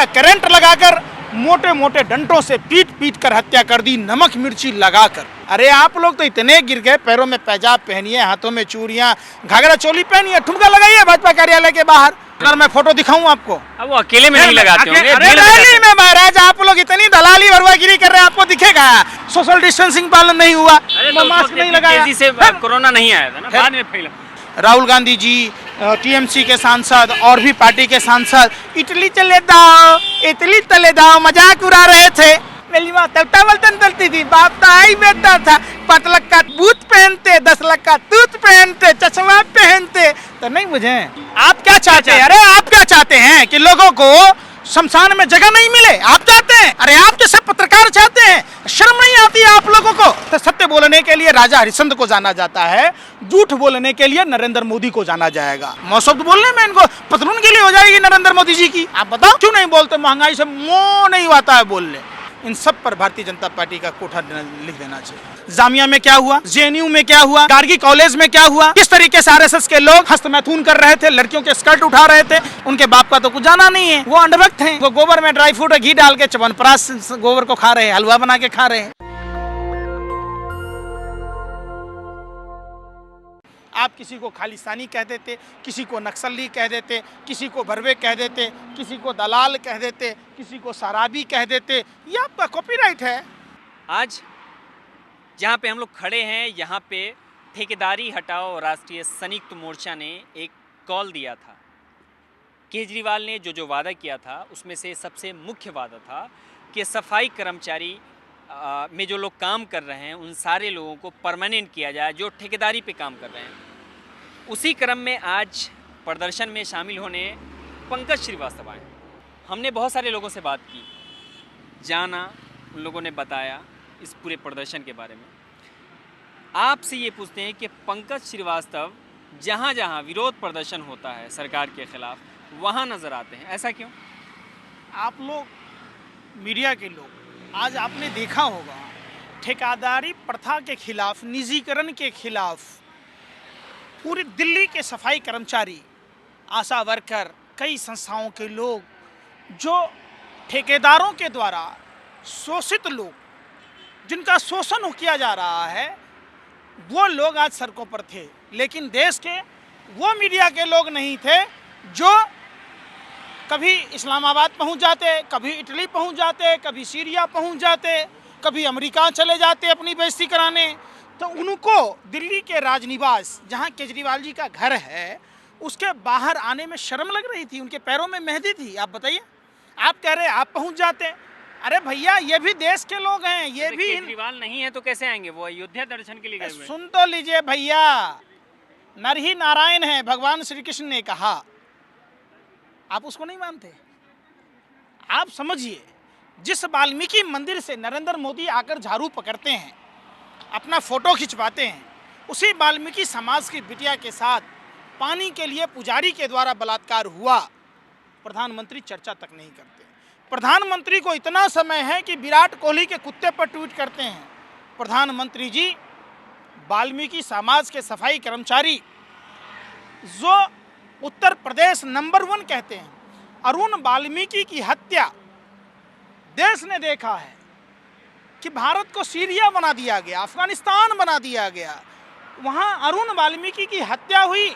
का करंट लगाकर मोटे मोटे डंडों से पीट पीट कर हत्या कर दी, नमक मिर्ची लगाकर। अरे आप लोग तो इतने गिर गए, पैरों में पैजाब पहनिए, हाथों में चूड़ियां, घाघरा चोली पहनिए, ठुमका लगाइए भाजपा कार्यालय के बाहर। अगर मैं फोटो दिखाऊं आपको, अब वो अकेले में नहीं लगाते होंगे। अरे रैली में महाराज आप लोग इतनी दलाली भरवागिरी कर रहे हैं, आपको दिखेगा? सोशल डिस्टेंसिंग पालन नहीं हुआ, मास्क नहीं लगाया, तेजी से कोरोना नहीं आया था ना, बाद में फैला। राहुल गांधी जी, टीएमसी के सांसद और भी पार्टी के सांसद इटली चले दाओ, इटली चले दाओ मजाक उड़ा रहे थे। मेरी माँ तलतावल तलती थी, बाप तो आई बेटा था, 5 लाख का बूट पहनते, 10 लाख का तूत पहनते, चश्मा पहनते, तो नहीं मुझे। आप क्या चाहते हैं? अरे आप क्या चाहते हैं कि लोगों को शमशान में जगह नहीं मिले? आप चाहते हैं? अरे आप जैसे पत्रकार चाहते हैं? शर्म नहीं आती है आप लोगों को? तो सत्य बोलने के लिए राजा हरिश्चंद्र को जाना जाता है, झूठ बोलने के लिए नरेंद्र मोदी को जाना जाएगा। मौसम बोलने में इनको पतलून के लिए हो जाएगी नरेंद्र मोदी जी की। आप बताओ क्यों नहीं बोलते? महंगाई से मोह नहीं आता है बोलने। इन सब पर भारतीय जनता पार्टी का कोठा लिख देना चाहिए। जामिया में क्या हुआ, जेएनयू में क्या हुआ, गार्गी कॉलेज में क्या हुआ, किस तरीके से आरएसएस के लोग हस्तमैथुन कर रहे थे, लड़कियों के स्कर्ट उठा रहे थे, उनके बाप का तो कुछ जाना नहीं है, वो अंधभक्त हैं, वो गोबर में ड्राई फ्रूट और घी डाल के च्यवनप्राश गोबर को खा रहे हैं, हलवा बना के खा रहे हैं। आप किसी को खालिस्तानी कह देते, किसी को नक्सली कह देते, किसी को भरवे कह देते, किसी को दलाल कह देते, किसी को शराबी कह देते, ये आपका कॉपीराइट है। आज जहाँ पे हम लोग खड़े हैं, यहाँ पे ठेकेदारी हटाओ राष्ट्रीय संयुक्त मोर्चा ने एक कॉल दिया था। केजरीवाल ने जो वादा किया था उसमें से सबसे मुख्य वादा था कि सफाई कर्मचारी में जो लोग काम कर रहे हैं उन सारे लोगों को परमानेंट किया जाए जो ठेकेदारी पे काम कर रहे हैं। उसी क्रम में आज प्रदर्शन में शामिल होने पंकज श्रीवास्तव आए। हमने बहुत सारे लोगों से बात की, जाना, उन लोगों ने बताया इस पूरे प्रदर्शन के बारे में। आपसे ये पूछते हैं कि पंकज श्रीवास्तव जहाँ जहाँ विरोध प्रदर्शन होता है सरकार के खिलाफ, वहाँ नज़र आते हैं, ऐसा क्यों? आप लोग मीडिया के लोग, आज आपने देखा होगा ठेकेदारी प्रथा के खिलाफ, निजीकरण के खिलाफ पूरी दिल्ली के सफाई कर्मचारी, आशा वर्कर, कई संस्थाओं के लोग जो ठेकेदारों के द्वारा शोषित लोग, जिनका शोषण किया जा रहा है, वो लोग आज सड़कों पर थे। लेकिन देश के वो मीडिया के लोग नहीं थे जो कभी इस्लामाबाद पहुंच जाते, कभी इटली पहुंच जाते, कभी सीरिया पहुंच जाते, कभी अमेरिका चले जाते अपनी बेइज्जती कराने। तो उनको दिल्ली के राजनिवास, जहां केजरीवाल जी का घर है, उसके बाहर आने में शर्म लग रही थी, उनके पैरों में मेहंदी थी। आप बताइए, आप कह रहे हैं आप पहुंच जाते। अरे भैया, ये भी देश के लोग हैं, ये भी केजरीवाल नहीं है तो कैसे आएंगे? वो अयोध्या दर्शन के लिए गए हुए। सुन तो लीजिए भैया, नर ही नारायण है, भगवान श्री कृष्ण ने कहा। आप उसको नहीं मानते? आप समझिए, जिस वाल्मीकि मंदिर से नरेंद्र मोदी आकर झाड़ू पकड़ते हैं, अपना फोटो खिंचवाते हैं, उसी वाल्मीकि समाज की बिटिया के साथ पानी के लिए पुजारी के द्वारा बलात्कार हुआ, प्रधानमंत्री चर्चा तक नहीं करते। प्रधानमंत्री को इतना समय है कि विराट कोहली के कुत्ते पर ट्वीट करते हैं। प्रधानमंत्री जी वाल्मीकि समाज के सफाई कर्मचारी जो उत्तर प्रदेश नंबर 1 कहते हैं, अरुण वाल्मीकि की हत्या, देश ने देखा है कि भारत को सीरिया बना दिया गया, अफगानिस्तान बना दिया गया। वहां अरुण वाल्मीकि की हत्या हुई,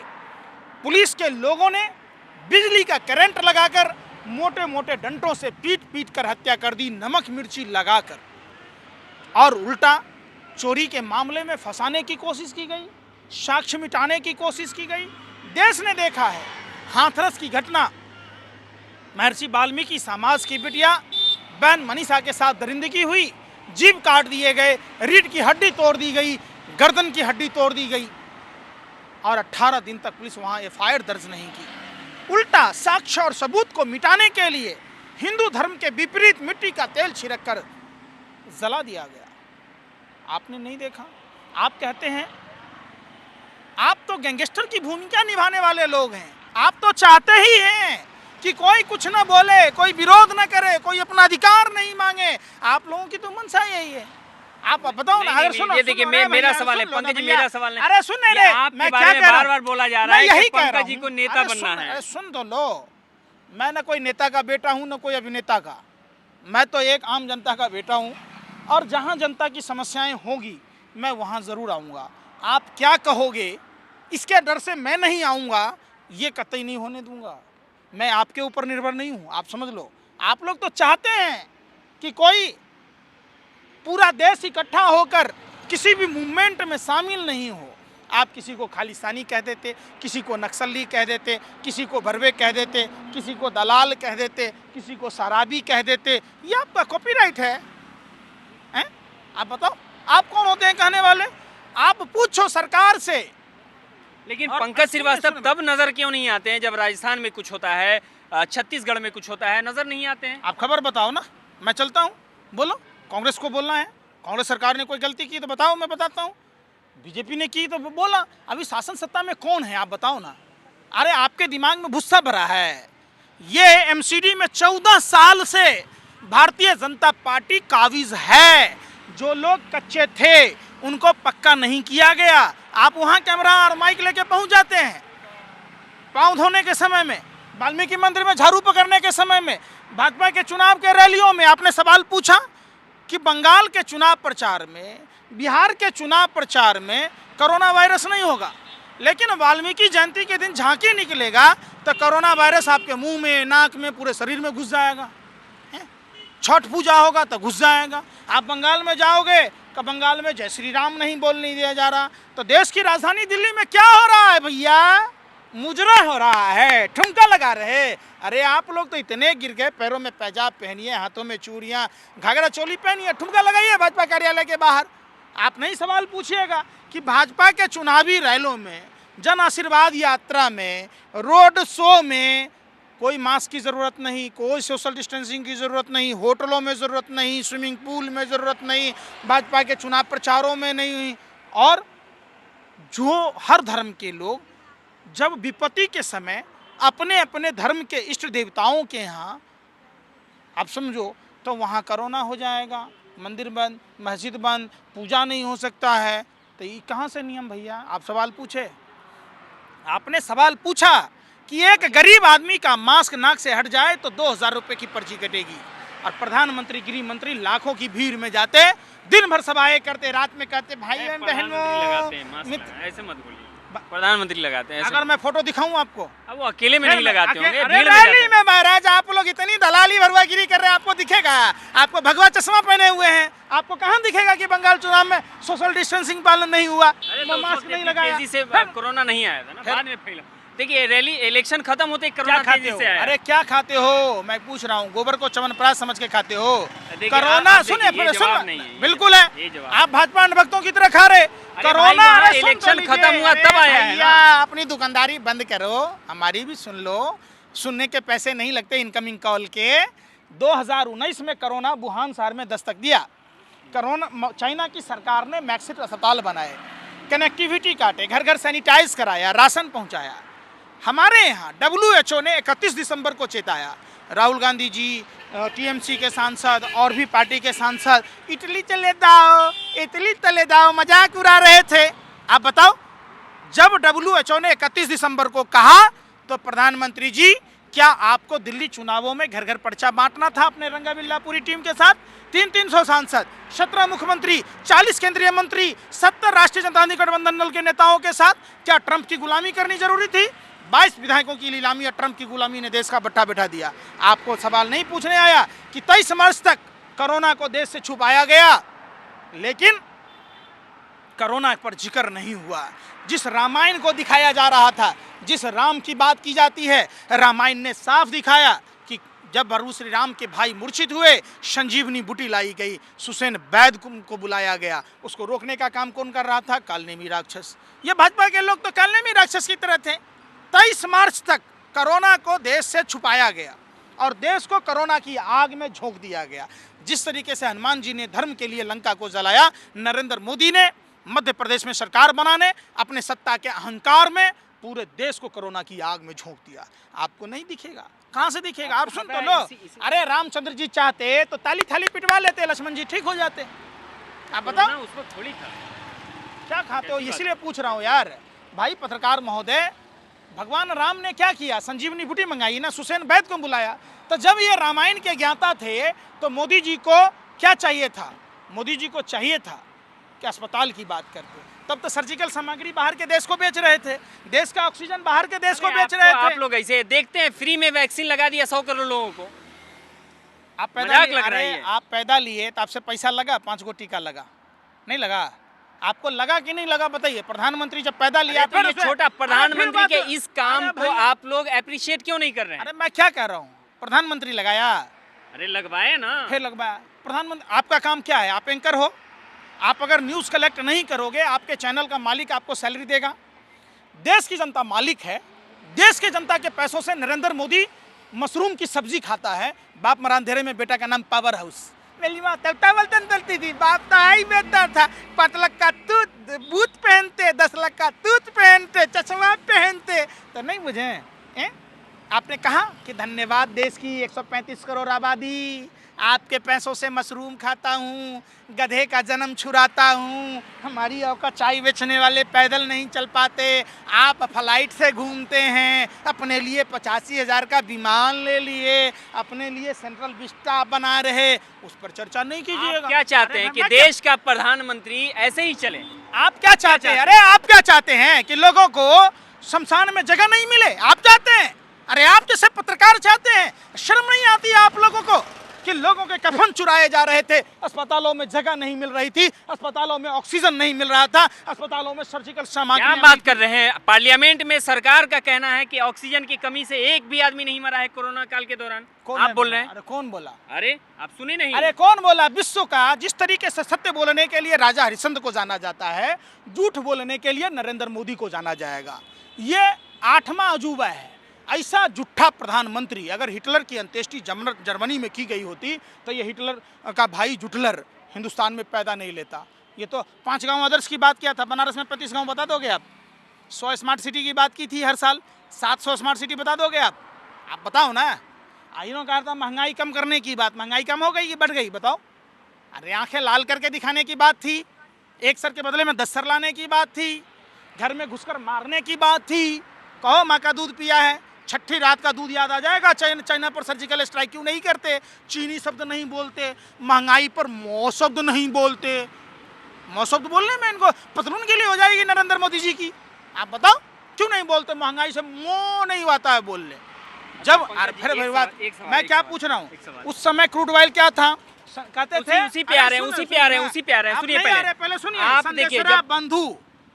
पुलिस के लोगों ने बिजली का करंट लगाकर मोटे मोटे डंडों से पीट पीट कर हत्या कर दी, नमक मिर्ची लगाकर। और उल्टा चोरी के मामले में फंसाने की कोशिश की गई, साक्ष्य मिटाने की कोशिश की गई। देश ने देखा है हाथरस की घटना, महर्षि वाल्मीकि समाज की बिटिया बहन मनीषा के साथ दरिंदगी हुई, जीभ काट दिए गए, रीढ़ की हड्डी तोड़ दी गई, गर्दन की हड्डी तोड़ दी गई, और 18 दिन तक पुलिस वहां एफआईआर दर्ज नहीं की। उल्टा साक्ष्य और सबूत को मिटाने के लिए हिंदू धर्म के विपरीत मिट्टी का तेल छिड़क कर जला दिया गया। आपने नहीं देखा? आप कहते हैं आप तो गैंगस्टर की भूमिका निभाने वाले लोग हैं, आप तो चाहते ही हैं कि कोई कुछ ना बोले, कोई विरोध ना करे, कोई अपना अधिकार नहीं मांगे। आप लोगों की तो मंशा यही है। आप बताओ ना। अगर सुनो, ये देखिए, मेरा सवाल है पंकज जी, मेरा सवाल है। अरे सुन ले, मैं क्या कह रहा हूं? बार-बार बोला जा रहा है कि पंकज जी को नेता बनना है। सुन तो लो, मैं न कोई नेता का बेटा हूँ न कोई अभिनेता का, मैं तो एक आम जनता का बेटा हूँ और जहाँ जनता की समस्याएं होगी मैं वहाँ ज़रूर आऊँगा। आप क्या कहोगे इसके डर से मैं नहीं आऊँगा, ये कतई नहीं होने दूंगा। मैं आपके ऊपर निर्भर नहीं हूँ, आप समझ लो। आप लोग तो चाहते हैं कि कोई पूरा देश इकट्ठा होकर किसी भी मूवमेंट में शामिल नहीं हो। आप किसी को खालिस्तानी कह देते, किसी को नक्सली कह देते, किसी को भरवे कह देते, किसी को दलाल कह देते, किसी को शराबी कह देते। ये आपका कॉपीराइट है, हैं? आप बताओ, आप कौन होते हैं कहने वाले? आप पूछो सरकार से। लेकिन और पंकज श्रीवास्तव तब नजर क्यों नहीं आते हैं जब राजस्थान में कुछ होता है, छत्तीसगढ़ में कुछ होता है, नजर नहीं आते हैं? आप खबर बताओ ना, मैं चलता हूँ। बोलो, कांग्रेस को बोलना है, कांग्रेस सरकार ने कोई गलती की तो बताओ, मैं बताता हूँ। बीजेपी ने की तो बोला। अभी शासन सत्ता में कौन है आप बताओ ना। अरे आपके दिमाग में भुस्सा भरा है। ये एमसीडी में 14 साल से भारतीय जनता पार्टी काबिज है। जो लोग कच्चे थे उनको पक्का नहीं किया गया। आप वहाँ कैमरा और माइक लेके पहुँच जाते हैं, पाँव धोने के समय में, वाल्मीकि मंदिर में झाड़ू पकड़ने के समय में, भाजपा के चुनाव के रैलियों में आपने सवाल पूछा कि बंगाल के चुनाव प्रचार में, बिहार के चुनाव प्रचार में कोरोना वायरस नहीं होगा, लेकिन वाल्मीकि जयंती के दिन झांकी निकलेगा तो कोरोना वायरस आपके मुंह में, नाक में, पूरे शरीर में घुस जाएगा। छठ पूजा होगा तो घुस जाएगा। आप बंगाल में जाओगे तो बंगाल में जय श्री राम नहीं बोलने दिया जा रहा। तो देश की राजधानी दिल्ली में क्या हो रहा है भैया? मुजरा हो रहा है, ठुमका लगा रहे। अरे आप लोग तो इतने गिर गए, पैरों में पैजाब पहनिए, हाथों में चूड़ियाँ, घाघरा चोली पहनिए, ठुमका लगाइए भाजपा कार्यालय के बाहर। आप नहीं सवाल पूछिएगा कि भाजपा के चुनावी रैलों में, जन आशीर्वाद यात्रा में, रोड शो में कोई मास्क की ज़रूरत नहीं, कोई सोशल डिस्टेंसिंग की ज़रूरत नहीं, होटलों में ज़रूरत नहीं, स्विमिंग पूल में ज़रूरत नहीं, भाजपा के चुनाव प्रचारों में नहीं। और जो हर धर्म के लोग जब विपत्ति के समय अपने अपने धर्म के इष्ट देवताओं के यहाँ, आप समझो, तो वहाँ कोरोना हो जाएगा, मंदिर बंद, मस्जिद बंद, पूजा नहीं हो सकता है। तो ये कहाँ से नियम भैया? आप सवाल पूछे, आपने सवाल पूछा कि एक गरीब आदमी का मास्क नाक से हट जाए तो 2000 रुपये की पर्ची कटेगी, और प्रधानमंत्री, गृह मंत्री लाखों की भीड़ में जाते, दिन भर सभाएं करते, रात में कहते भाई बहनों, ऐसे मत बोलिए, प्रधानमंत्री लगाते हैं। अगर मैं फोटो दिखाऊं आपको, अब वो अकेले में नहीं लगाते होंगे, अरे रैली में महाराज आप लोग इतनी दलाली भरवागिरी कर रहे हैं, आपको दिखेगा? आपको भगवा चश्मा पहने हुए हैं, आपको कहाँ दिखेगा कि बंगाल चुनाव में सोशल डिस्टेंसिंग पालन नहीं हुआ, मास्क नहीं लगाया? तेजी से कोरोना नहीं आया था ना, बाद में फैला। देखिए, रैली, इलेक्शन खत्म होते कोरोना तेजी से आया। अरे क्या खाते हो? मैं पूछ रहा हूँ, गोबर को च्यवनप्राश समझ के खाते हो? कोरोना सुने, बिल्कुल है, आप भाजपा भक्तों की तरह खा रहे। कोरोना इलेक्शन खत्म हुआ तब आया है ना। अपनी दुकानदारी बंद करो, हमारी भी सुन लो। सुनने के पैसे नहीं लगते इनकमिंग कॉल के। 2019 में कोरोना वुहान शहर में दस्तक दिया। कोरोना, चाइना की सरकार ने मैक्सिट अस्पताल बनाए, कनेक्टिविटी काटे, घर घर सैनिटाइज कराया, राशन पहुंचाया। हमारे यहाँ WHO ने 31 दिसंबर को चेताया। राहुल गांधी जी, टीएमसी के सांसद और भी पार्टी के सांसद इटली चले दाओ मजाक उड़ा रहे थे। आप बताओ, जब WHO ने 31 दिसंबर को कहा तो प्रधानमंत्री जी, क्या आपको दिल्ली चुनावों में घर घर पर्चा बांटना था अपने रंगाबिल्ला पूरी टीम के साथ? 300 सांसद, 17 मुख्यमंत्री, 40 केंद्रीय मंत्री, 70 राष्ट्रीय जनता गठबंधन दल के नेताओं के साथ क्या ट्रंप की गुलामी करनी जरूरी थी? 22 विधायकों की नीलामी और ट्रंप की गुलामी ने देश का बट्टा बैठा दिया। आपको सवाल नहीं पूछने आया कि 23 मार्च तक कोरोना को देश से छुपाया गया, लेकिन कोरोना पर जिक्र नहीं हुआ। जिस रामायण को दिखाया जा रहा था, जिस राम की बात की जाती है, रामायण ने साफ दिखाया कि जब प्रभु श्री राम के भाई मूर्छित हुए, संजीवनी बूटी लाई गई, सुसेन वैद को बुलाया गया। उसको रोकने का काम कौन कर रहा था? कालनेमी राक्षस। ये भाजपा के लोग तो कालनेमी राक्षस की तरह थे। 23 मार्च तक कोरोना को देश से छुपाया गया और देश को कोरोना की आग में झोंक दिया गया। जिस तरीके से हनुमान जी ने धर्म के लिए लंका को जलाया, नरेंद्र मोदी ने मध्य प्रदेश में सरकार बनाने, अपने सत्ता के अहंकार में पूरे देश को कोरोना की आग में झोंक दिया। आपको नहीं दिखेगा? कहाँ से दिखेगा? आप सुन तो लो। अरे रामचंद्र जी चाहते तो ताली थाली पिटवा लेते, लक्ष्मण जी ठीक हो जाते। आप बताओ, उसको थोड़ी था। क्या खाते हो? इसलिए पूछ रहा हूँ यार भाई, पत्रकार महोदय, भगवान राम ने क्या किया, संजीवनी बूटी मंगाई ना, सुसैन वैद को बुलाया। तो जब ये रामायण के ज्ञाता थे तो मोदी जी को क्या चाहिए था, मोदी जी को चाहिए था कि अस्पताल की बात करते। तब तो सर्जिकल सामग्री बाहर के देश को बेच रहे थे, देश का ऑक्सीजन बाहर के देश को बेच रहे थे। आप लोग ऐसे देखते हैं, फ्री में वैक्सीन लगा दिया 100 करोड़ लोगों को। आप पैदा लिए तो आपसे पैसा लगा, 5 गो टीका लगा, नहीं लगा? आपको लगा कि नहीं लगा बताइए? प्रधानमंत्री जब पैदा लिया तो ये छोटा प्रधानमंत्री के इस काम को आप लोग अप्रिशिएट क्यों नहीं कर रहे हैं? अरे मैं क्या कह रहा हूँ, प्रधानमंत्री लगाया, अरे लगवाए ना, फिर लगवाया। प्रधानमंत्री, आपका काम क्या है? आप एंकर हो, आप अगर न्यूज़ कलेक्ट नहीं करोगे, आपके चैनल का मालिक आपको सैलरी देगा? देश की जनता मालिक है, देश की जनता के पैसों से नरेंद्र मोदी मशरूम की सब्जी खाता है। बाप मरान धेरे में बेटा का नाम पावर हाउस। मेरी माँ तलता तलती थी, बाप तो आई बेहतर था, 5 लाख का तूत बूट पहनते, 10 लाख का तूत पहनते, चश्मा पहनते, तो नहीं मुझे आपने कहा कि धन्यवाद देश की 135 करोड़ आबादी, आपके पैसों से मशरूम खाता हूँ, गधे का जन्म छुराता हूँ, हमारी औकात चाय बेचने वाले पैदल नहीं चल पाते, आप फ्लाइट से घूमते हैं, अपने लिए 85,000 का विमान ले लिए, अपने लिए सेंट्रल विस्टा बना रहे, उस पर चर्चा नहीं कीजिएगा। क्या चाहते हैं कि देश का प्रधानमंत्री ऐसे ही चले? आप क्या चाहते हैं? अरे आप क्या चाहते हैं कि लोगों को शमशान में जगह नहीं मिले? आप चाहते हैं? अरे आप जैसे पत्रकार चाहते हैं? शर्म नहीं आती आप लोगों को कि लोगों के कफन चुराए जा रहे थे, अस्पतालों में जगह नहीं मिल रही थी, अस्पतालों में ऑक्सीजन नहीं मिल रहा था, अस्पतालों में सर्जिकल सामग्री। क्या बात कर रहे हैं? पार्लियामेंट में सरकार का कहना है कि ऑक्सीजन की कमी से एक भी आदमी नहीं मरा है कोरोना काल के दौरान। आप बोल रहे हैं? अरे कौन बोला? अरे आप सुने नहीं? अरे कौन बोला? विश्व का जिस तरीके से सत्य बोलने के लिए राजा हरिश्चंद्र को जाना जाता है, झूठ बोलने के लिए नरेंद्र मोदी को जाना जाएगा। ये 8वां अजूबा है। ऐसा झूठा प्रधानमंत्री, अगर हिटलर की अंत्येष्टि जर्मनी में की गई होती तो ये हिटलर का भाई जुटलर हिंदुस्तान में पैदा नहीं लेता। ये तो 5 गांव आदर्श की बात किया था, बनारस में 35 गांव बता दोगे आप? 100 स्मार्ट सिटी की बात की थी हर साल, 700 स्मार्ट सिटी बता दोगे आप? आप बताओ ना। आइनों कहा था महंगाई कम करने की बात, महंगाई कम हो गई कि बढ़ गई? बताओ। अरे आंखें लाल करके दिखाने की बात थी, 1 सर के बदले में 10 सर लाने की बात थी, घर में घुसकर मारने की बात थी। कहो माँ का दूध पिया है, छठी रात का दूध याद आ जाएगा। चाइना पर सर्जिकल स्ट्राइक क्यों नहीं करते? चीनी शब्द नहीं बोलते, महंगाई पर मौ शब्द नहीं बोलते। मौ शब्द बोलने में इनको पतलून के लिए हो जाएगी नरेंद्र मोदी जी की। आप बताओ क्यों नहीं बोलते? महंगाई से मो नहीं आता है बोलने। जब फिर बात मैं क्या पूछ रहा हूँ, उस समय क्रूड ऑयल क्या था? कहते थे उसी पे आ रहे हैं, उसी पे आ रहे हैं, उसी पे आ रहे हैं। सुनिए पहले सुनिए। आप देखिए, जब बंधु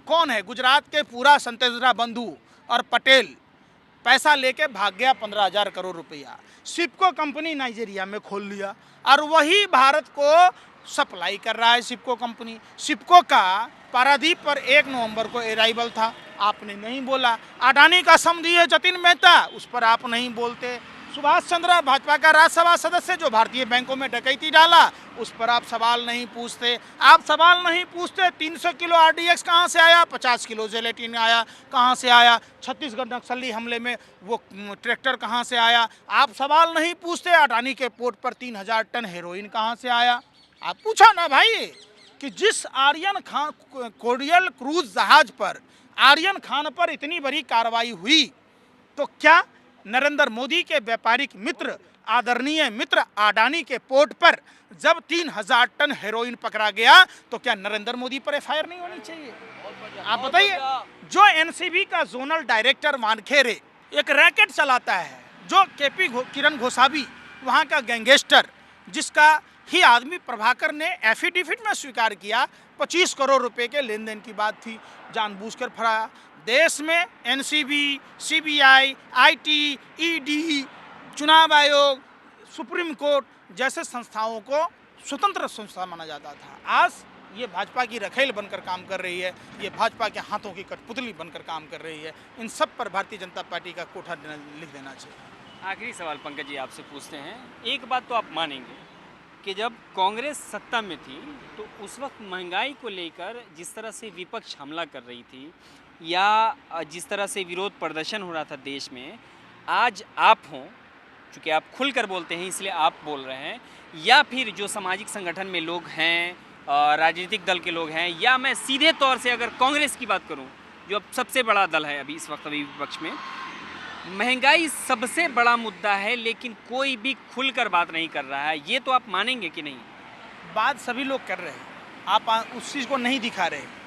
कौन है? गुजरात के पूरा संतेश्वरा बंधु और पटेल पैसा लेके भाग गया 15,000 करोड़ रुपया। सिप्को कंपनी नाइजीरिया में खोल लिया और वही भारत को सप्लाई कर रहा है। सिप्को कंपनी, सिप्को का पारादीप पर 1 नवंबर को अराइवल था, आपने नहीं बोला। अडानी का समधी है जतिन मेहता, उस पर आप नहीं बोलते। सुभाष चंद्र भाजपा का राज्यसभा सदस्य जो भारतीय बैंकों में डकैती डाला, उस पर आप सवाल नहीं पूछते। आप सवाल नहीं पूछते 300 किलो RDX कहाँ से आया, 50 किलो जेलेटिन आया कहाँ से आया, छत्तीसगढ़ नक्सली हमले में वो ट्रैक्टर कहाँ से आया। आप सवाल नहीं पूछते अडानी के पोर्ट पर 3,000 टन हेरोइन कहाँ से आया। आप पूछा ना भाई कि जिस आर्यन खान कोरियल क्रूज जहाज पर आर्यन खान पर इतनी बड़ी कार्रवाई हुई, तो क्या नरेंद्र मोदी के व्यापारिक मित्र आदरणीय मित्र अडानी के पोर्ट पर जब 3,000 टन हेरोइन पकड़ा गया तो क्या नरेंद्र मोदी पर FIR नहीं होनी चाहिए? आप बताइए। जो NCB का जोनल डायरेक्टर वानखेड़े एक रैकेट चलाता है, जो KP किरण घोसावी वहाँ का गैंगस्टर, जिसका ही आदमी प्रभाकर ने एफिडेविट में स्वीकार किया 25 करोड़ रुपए के लेन देन की बात थी, जानबूझकर फराया। देश में NCB, CBI, IT, ED, चुनाव आयोग, सुप्रीम कोर्ट जैसे संस्थाओं को स्वतंत्र संस्था माना जाता था। आज ये भाजपा की रखेल बनकर काम कर रही है, ये भाजपा के हाथों की कठपुतली बनकर काम कर रही है। इन सब पर भारतीय जनता पार्टी का कोठा लिख देना चाहिए। आखिरी सवाल पंकज जी आपसे पूछते हैं। एक बात तो आप मानेंगे कि जब कांग्रेस सत्ता में थी तो उस वक्त महंगाई को लेकर जिस तरह से विपक्ष हमला कर रही थी या जिस तरह से विरोध प्रदर्शन हो रहा था देश में, आज आप हों, चूँकि आप खुलकर बोलते हैं इसलिए आप बोल रहे हैं, या फिर जो सामाजिक संगठन में लोग हैं, राजनीतिक दल के लोग हैं, या मैं सीधे तौर से अगर कांग्रेस की बात करूं जो अब सबसे बड़ा दल है अभी इस वक्त अभी विपक्ष में, महंगाई सबसे बड़ा मुद्दा है, लेकिन कोई भी खुलकर बात नहीं कर रहा है। ये तो आप मानेंगे कि नहीं? बात सभी लोग कर रहे हैं, आप उस चीज़ को नहीं दिखा रहे।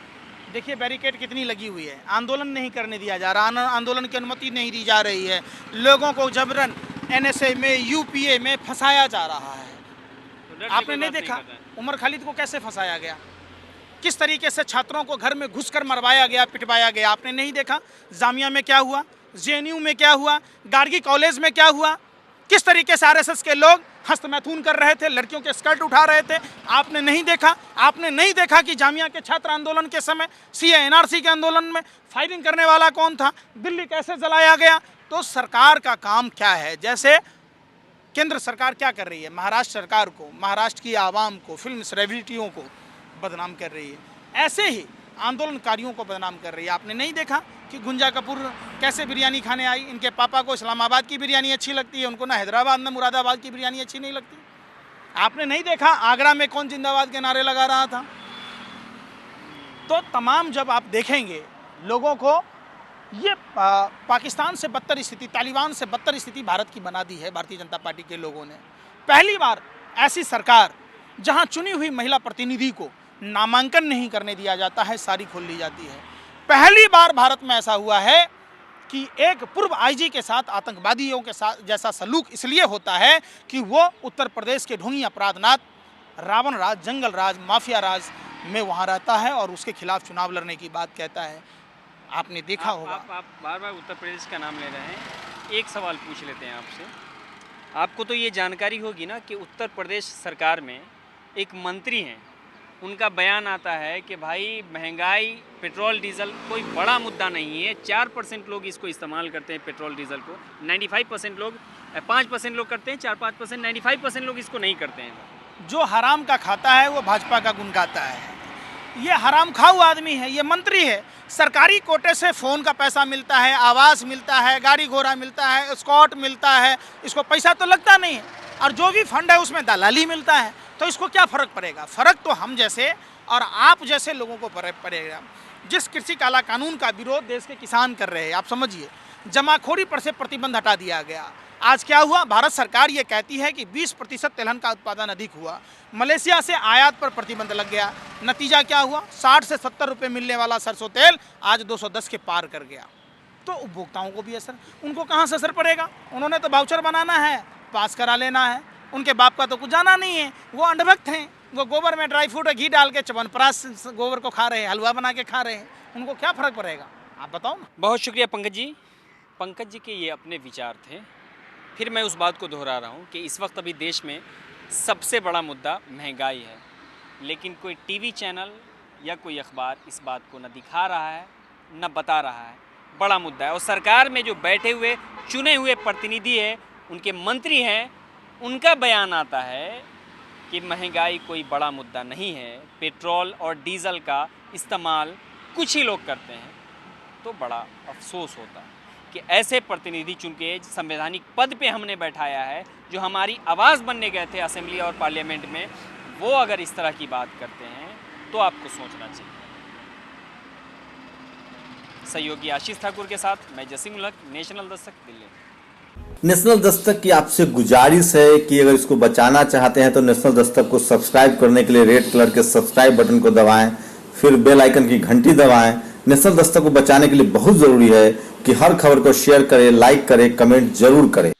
देखिए बैरिकेड कितनी लगी हुई है, आंदोलन नहीं करने दिया जा रहा, आंदोलन की अनुमति नहीं दी जा रही है, लोगों को जबरन NSA में UPA में फंसाया जा रहा है। आपने नहीं देखा उमर खालिद को कैसे फंसाया गया, किस तरीके से छात्रों को घर में घुसकर मरवाया गया, पिटवाया गया। आपने नहीं देखा जामिया में क्या हुआ, JNU में क्या हुआ, गार्गी कॉलेज में क्या हुआ, किस तरीके से RSS के लोग हस्तमैथुन कर रहे थे, लड़कियों के स्कर्ट उठा रहे थे। आपने नहीं देखा? आपने नहीं देखा कि जामिया के छात्र आंदोलन के समय CA NRC के आंदोलन में फायरिंग करने वाला कौन था, दिल्ली कैसे जलाया गया? तो सरकार का काम क्या है? जैसे केंद्र सरकार क्या कर रही है, महाराष्ट्र सरकार को, महाराष्ट्र की आवाम को, फिल्म सेलिब्रिटियों को बदनाम कर रही है, ऐसे ही आंदोलनकारियों को बदनाम कर रही है। आपने नहीं देखा कि गुंजा कपूर कैसे बिरयानी खाने आई? इनके पापा को इस्लामाबाद की बिरयानी अच्छी लगती है, उनको ना हैदराबाद ना मुरादाबाद की बिरयानी अच्छी नहीं लगती। आपने नहीं देखा आगरा में कौन जिंदाबाद के नारे लगा रहा था? तो तमाम जब आप देखेंगे लोगों को, ये पाकिस्तान से बदतर स्थिति, तालिबान से बदतर स्थिति भारत की बना दी है भारतीय जनता पार्टी के लोगों ने। पहली बार ऐसी सरकार जहां चुनी हुई महिला प्रतिनिधि को नामांकन नहीं करने दिया जाता है, सारी खोल ली जाती है। पहली बार भारत में ऐसा हुआ है कि एक पूर्व IG के साथ आतंकवादियों के साथ जैसा सलूक इसलिए होता है कि वो उत्तर प्रदेश के ढोंगी अपराधनाथ, रावण राज, जंगल राज, माफिया राज में वहाँ रहता है और उसके खिलाफ चुनाव लड़ने की बात कहता है। आपने देखा होगा। आप बार बार उत्तर प्रदेश का नाम ले रहे हैं, एक सवाल पूछ लेते हैं आपसे। आपको तो ये जानकारी होगी ना कि उत्तर प्रदेश सरकार में एक मंत्री हैं, उनका बयान आता है कि भाई महंगाई, पेट्रोल डीजल कोई बड़ा मुद्दा नहीं है, 4% लोग इसको इस्तेमाल करते हैं पेट्रोल डीजल को, 95% लोग, 5% लोग करते हैं, 4-5%, 95% लोग इसको नहीं करते हैं। जो हराम का खाता है वो भाजपा का गुण गाता है। ये हराम खाऊ आदमी है, ये मंत्री है, सरकारी कोटे से फ़ोन का पैसा मिलता है, आवास मिलता है, गाड़ी घोड़ा मिलता है, स्कॉट मिलता है, इसको पैसा तो लगता नहीं है, और जो भी फंड है उसमें दलाली मिलता है। तो इसको क्या फ़र्क पड़ेगा? फ़र्क तो हम जैसे और आप जैसे लोगों को पड़ेगा। जिस कृषि काला कानून का विरोध देश के किसान कर रहे हैं, आप समझिए, जमाखोरी पर से प्रतिबंध हटा दिया गया। आज क्या हुआ? भारत सरकार ये कहती है कि 20% तिलहन का उत्पादन अधिक हुआ, मलेशिया से आयात पर प्रतिबंध लग गया। नतीजा क्या हुआ? 60 से 70 रुपये मिलने वाला सरसों तेल आज 210 के पार कर गया। तो उपभोक्ताओं को भी असर, उनको कहाँ से असर पड़ेगा? उन्होंने तो वाउचर बनाना है, पास करा लेना है, उनके बाप का तो कुछ जाना नहीं है, वो अंधभक्त हैं, वो गोबर में ड्राई फ्रूट और घी डाल के च्यवनप्राश गोबर को खा रहे हैं, हलवा बना के खा रहे हैं, उनको क्या फ़र्क पड़ेगा? आप बताओ ना। बहुत शुक्रिया पंकज जी। पंकज जी के ये अपने विचार थे। फिर मैं उस बात को दोहरा रहा हूँ कि इस वक्त अभी देश में सबसे बड़ा मुद्दा महंगाई है, लेकिन कोई टीवी चैनल या कोई अखबार इस बात को न दिखा रहा है न बता रहा है। बड़ा मुद्दा है, और सरकार में जो बैठे हुए चुने हुए प्रतिनिधि हैं, उनके मंत्री हैं, उनका बयान आता है कि महंगाई कोई बड़ा मुद्दा नहीं है, पेट्रोल और डीजल का इस्तेमाल कुछ ही लोग करते हैं। तो बड़ा अफसोस होता है कि ऐसे प्रतिनिधि चुन के संवैधानिक पद पे हमने बैठाया है, जो हमारी आवाज़ बनने गए थे असेंबली और पार्लियामेंट में, वो अगर इस तरह की बात करते हैं तो आपको सोचना चाहिए। सहयोगी आशीष ठाकुर के साथ मैं जसीम उल हक, नेशनल दस्तक, दिल्ली। नेशनल दस्तक की आपसे गुजारिश है कि अगर इसको बचाना चाहते हैं तो नेशनल दस्तक को सब्सक्राइब करने के लिए रेड कलर के सब्सक्राइब बटन को दबाएं, फिर बेल आइकन की घंटी दबाएं। नेशनल दस्तक को बचाने के लिए बहुत जरूरी है कि हर खबर को शेयर करें, लाइक करें, कमेंट जरूर करें।